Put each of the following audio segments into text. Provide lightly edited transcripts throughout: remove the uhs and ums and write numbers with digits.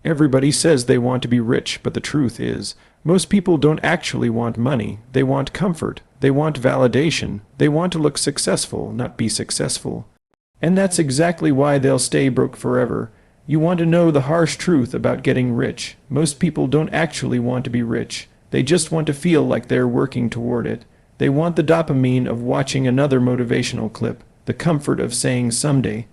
Everybody says they want to be rich, but the truth is, most people don't actually want money. They want comfort. They want validation. They want to look successful, not be successful. And that's exactly why they'll stay broke forever. You want to know the harsh truth about getting rich. Most people don't actually want to be rich. They just want to feel like they're working toward it. They want the dopamine of watching another motivational clip, the comfort of saying someday.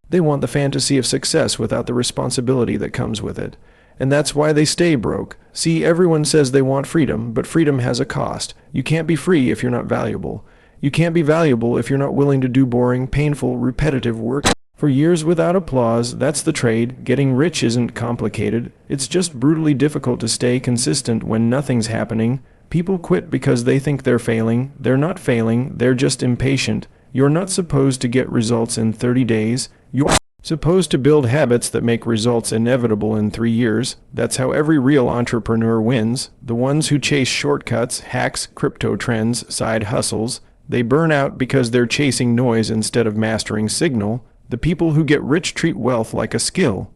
They want the fantasy of success without the responsibility that comes with it. And that's why they stay broke. See, everyone says they want freedom, but freedom has a cost. You can't be free if you're not valuable. You can't be valuable if you're not willing to do boring, painful, repetitive work for years without applause. That's the trade. Getting rich isn't complicated. It's just brutally difficult to stay consistent when nothing's happening. People quit because they think they're failing. They're not failing, they're just impatient. You're not supposed to get results in 30 days. You're supposed to build habits that make results inevitable in 3 years. That's how every real entrepreneur wins. The ones who chase shortcuts, hacks, crypto trends, side hustles, they burn out because they're chasing noise instead of mastering signal. The people who get rich treat wealth like a skill.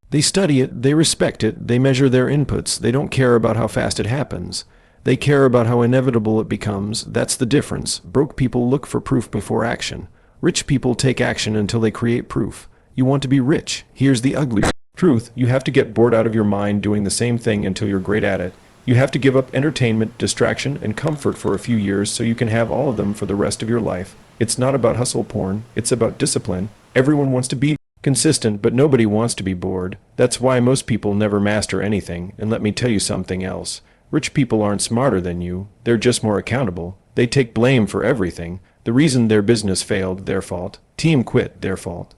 They study it, they respect it, they measure their inputs. They don't care about how fast it happens. They care about how inevitable it becomes. That's the difference. Broke people look for proof before action. Rich people take action until they create proof. You want to be rich. Here's the ugly truth. You have to get bored out of your mind doing the same thing until you're great at it. You have to give up entertainment, distraction, and comfort for a few years so you can have all of them for the rest of your life. It's not about hustle porn. It's about discipline. Everyone wants to be consistent, but nobody wants to be bored. That's why most people never master anything. And let me tell you something else. Rich people aren't smarter than you. They're just more accountable. They take blame for everything. The reason their business failed, their fault. Team quit, their fault.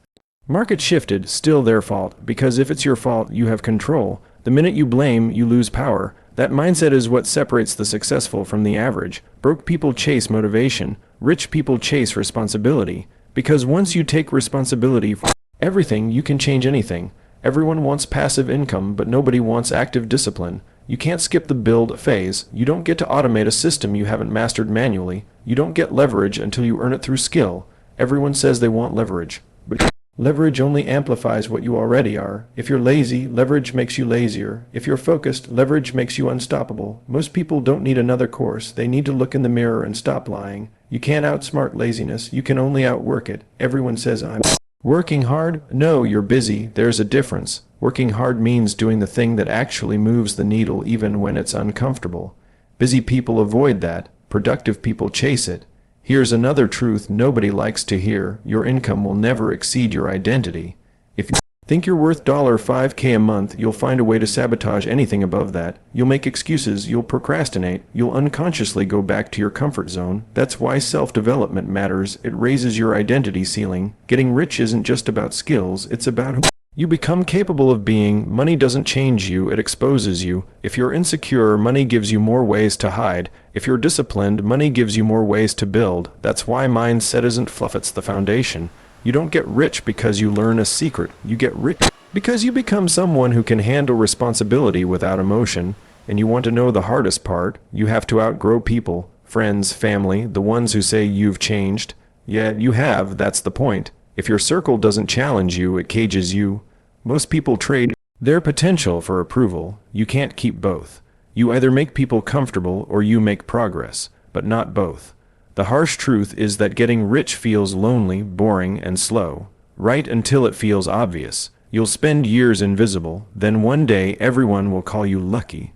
Market shifted, still their fault. Because if it's your fault, you have control. The minute you blame, you lose power. That mindset is what separates the successful from the average. Broke people chase motivation. Rich people chase responsibility. Because once you take responsibility for everything, you can change anything. Everyone wants passive income, but nobody wants active discipline. You can't skip the build phase. You don't get to automate a system you haven't mastered manually. You don't get leverage until you earn it through skill. Everyone says they want leverage, but leverage only amplifies what you already are. If you're lazy, leverage makes you lazier. If you're focused, leverage makes you unstoppable. Most people don't need another course. They need to look in the mirror and stop lying. You can't outsmart laziness. You can only outwork it. Everyone says I'm working hard. No, you're busy. There's a difference. Working hard means doing the thing that actually moves the needle even when it's uncomfortable. Busy people avoid that. Productive people chase it. Here's another truth nobody likes to hear. Your income will never exceed your identity. If you think you're worth $5K a month, you'll find a way to sabotage anything above that. You'll make excuses, you'll procrastinate, you'll unconsciously go back to your comfort zone. That's why self-development matters. It raises your identity ceiling. Getting rich isn't just about skills, it's about who you become capable of being. Money doesn't change you, it exposes you. If you're insecure, money gives you more ways to hide. If you're disciplined, money gives you more ways to build. That's why mindset isn't fluff, it's the foundation. You don't get rich because you learn a secret. You get rich because you become someone who can handle responsibility without emotion. And you want to know the hardest part? You have to outgrow people, friends, family, the ones who say you've changed. Yeah, you have, that's the point. If your circle doesn't challenge you, it cages you. Most people trade their potential for approval. You can't keep both. You either make people comfortable or you make progress, but not both. The harsh truth is that getting rich feels lonely, boring, and slow. Right until it feels obvious. You'll spend years invisible, then one day everyone will call you lucky.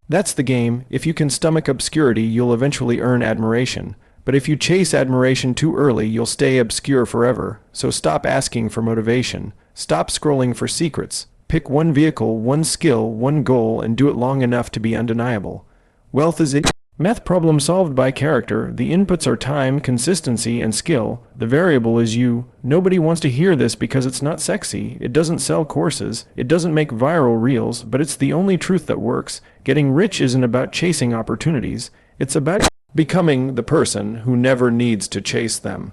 That's the game. If you can stomach obscurity, you'll eventually earn admiration. But if you chase admiration too early, you'll stay obscure forever. So stop asking for motivation. Stop scrolling for secrets. Pick one vehicle, one skill, one goal, and do it long enough to be undeniable. Wealth is a math problem solved by character. The inputs are time, consistency, and skill. The variable is you. Nobody wants to hear this because it's not sexy. It doesn't sell courses. It doesn't make viral reels, but it's the only truth that works. Getting rich isn't about chasing opportunities. It's about becoming the person who never needs to chase them.